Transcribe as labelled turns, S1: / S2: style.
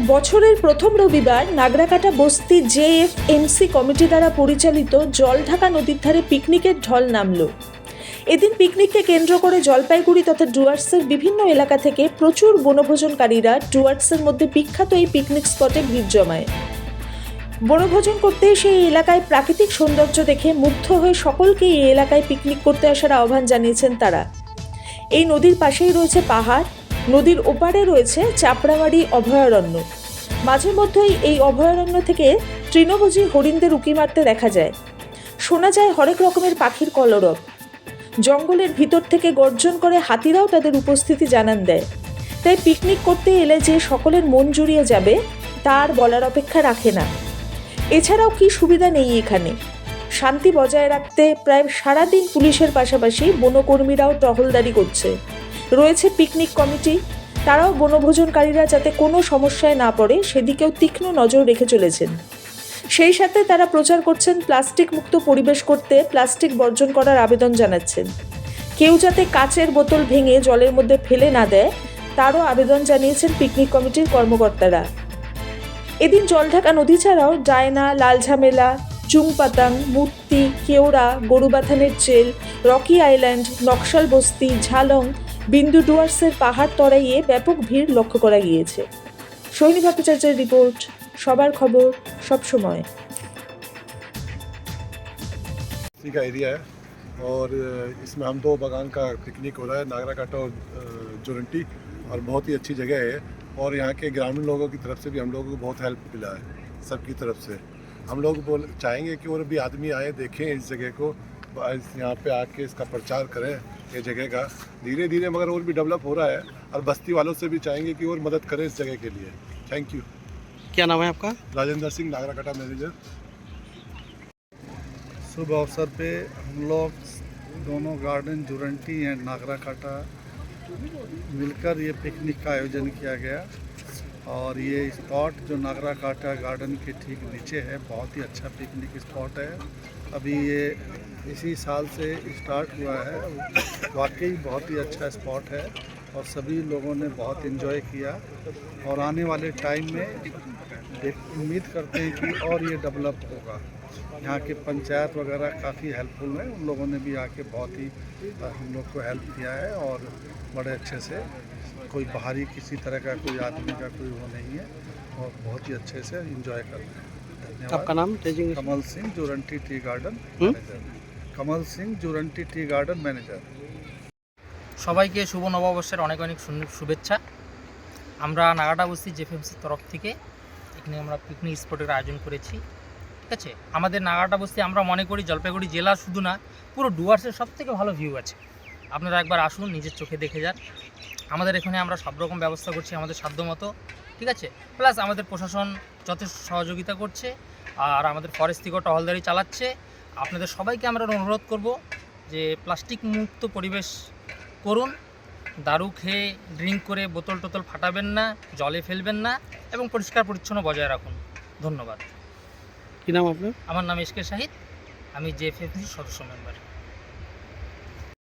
S1: বছরের প্রথম রবিবার নাগরাকাটা বস্তি জেএফএমসি কমিটি দ্বারা পরিচালিত জলঢাকা নদীর ধারে পিকনিকের ঢল নামল। এদিন পিকনিককে কেন্দ্র করে জলপাইগুড়ি তথা ডুয়ার্সের বিভিন্ন এলাকা থেকে প্রচুর বনভোজনকারীরা ডুয়ার্সের মধ্যে বিখ্যাত এই পিকনিক স্পটে ভিড় জমায়। বনভোজন করতে সেই এলাকায় প্রাকৃতিক সৌন্দর্য দেখে মুগ্ধ হয়ে সকলকে এই এলাকায় পিকনিক করতে আসার আহ্বান জানিয়েছেন তারা। এই নদীর পাশেই রয়েছে পাহাড়, নদীর ওপারে রয়েছে চাপড়ামারি অভয়ারণ্য। মাঝে মধ্যেই এই অভয়ারণ্য থেকে তৃণভোজী হরিণদের উঁকি মারতে দেখা যায়। শোনা যায় হরেক রকমের পাখির কলরব। জঙ্গলের ভিতর থেকে গর্জন করে হাতিরাও তাদের উপস্থিতি জানান দেয়। তাই পিকনিক করতে এলে যে সকলের মন জুড়িয়ে যাবে তার বলার অপেক্ষা রাখে না। এছাড়াও কি সুবিধা নেই এখানে, শান্তি বজায় রাখতে প্রায় সারাদিন পুলিশের পাশাপাশি বনকর্মীরাও টহলদারি করছে। রয়েছে পিকনিক কমিটি, তারাও বনভোজনকারীরা যাতে কোনো সমস্যায় না পড়ে সেদিকেও তীক্ষ্ণ নজর রেখে চলেছেন। সেই সাথে তারা প্রচার করছেন প্লাস্টিক মুক্ত পরিবেশ করতে প্লাস্টিক বর্জন করার আবেদন জানাচ্ছেন। কেউ যাতে কাচের বোতল ভেঙে জলের মধ্যে ফেলে না দেয় তারও আবেদন জানিয়েছেন পিকনিক কমিটির কর্মকর্তারা। এদিন জলঢাকা নদী ছাড়াও ডায়না, লাল ঝামেলা, চুংপাতাং, মূর্তি, কেওড়া, গরুবাথানের চেল, রকি আইল্যান্ড, নকশাল বস্তি, ঝালং, বিন্দু ডুয়ার্সের পাহাড় তরাইয়ে ব্যাপক ভিড় লক্ষ্য করা গিয়েছে। সোহিনী ভট্টাচার্যের রিপোর্ট, সবার খবর, সব সময়।
S2: का एरिया है और इसमें हम दो बागान का पिकनिक हो रहा है, नागराकाटा और जोरंटी, और बहुत ही अच्छी जगह है। और यहाँ के ग्रामीण लोगों की तरफ से भी हम लोगों को बहुत हेल्प मिला है, सबकी तरफ से। हम लोग चाहेंगे कि और भी आदमी आए, देखें इस जगह को, यहाँ पे आके इसका प्रचार करें ये जगह का। धीरे धीरे मगर और भी डेवलप हो रहा है, और बस्ती वालों से भी चाहेंगे कि और मदद करें इस जगह के लिए। Thank you.
S3: क्या नाम है आपका?
S2: राजेंद्र सिंह, नागराकाटा मैनेजर।
S4: शुभ अवसर पे हम लोग दोनों गार्डन जोरंटी एंड नागराकाटा मिलकर ये पिकनिक का आयोजन किया गया। और ये स्पॉट जो नागराकाटा गार्डन के ठीक नीचे है, बहुत ही अच्छा पिकनिक स्पॉट है। अभी ये इसी साल से स्टार्ट हुआ है, वाकई बहुत ही अच्छा स्पॉट है और सभी लोगों ने बहुत एंजॉय किया। और आने वाले टाइम में उम्मीद करते हैं कि और ये डेवलप होगा। यहाँ के पंचायत वगैरह काफ़ी हेल्पफुल है, उन लोगों ने भी आके बहुत ही हम लोग को हेल्प किया है और बड़े अच्छे से, कोई बाहरी किसी तरह का कोई आदमी का कोई वो नहीं है, और बहुत ही अच्छे से एंजॉय कर रहे हैं। धन्यवाद।
S3: आपका नाम?
S4: Kamal Singh, जोरंटी tea garden manager. Kamal Singh, जोरंटी tea garden manager.
S5: সবাইকে শুভ নববর্ষের অনেক অনেক শুভেচ্ছা। আমরা নাগাটা বস্তি জেএফএমসির তরফ থেকে এখানে আমরা পিকনিক স্পটের আয়োজন করেছি। ঠিক আছে, আমাদের নাগাটা বস্তি আমরা মনে করি জলপাইগুড়ি জেলা শুধু না, পুরো ডুয়ার্সের সবথেকে ভালো ভিউ আছে। আপনারা একবার আসুন, নিজের চোখে দেখে যান। আমাদের এখানে আমরা সব রকম ব্যবস্থা করছি আমাদের সাধ্যমতো। ঠিক আছে, প্লাস আমাদের প্রশাসন যথেষ্ট সহযোগিতা করছে, আর আমাদের ফরেস্ট থেকেও টহলদারি চালাচ্ছে। আপনাদের সবাইকে আমরা অনুরোধ করব যে প্লাস্টিক মুক্ত পরিবেশ করুন, দারু খেয়ে ড্রিঙ্ক করে বোতল টোতল ফাটাবেন না, জলে ফেলবেন না, এবং পরিষ্কার পরিচ্ছন্ন বজায় রাখুন। ধন্যবাদ।
S3: কি নাম আপনার?
S5: আমার নাম এসকে শাহিদ, আমি জেএফএমসির সদস্য মেম্বার।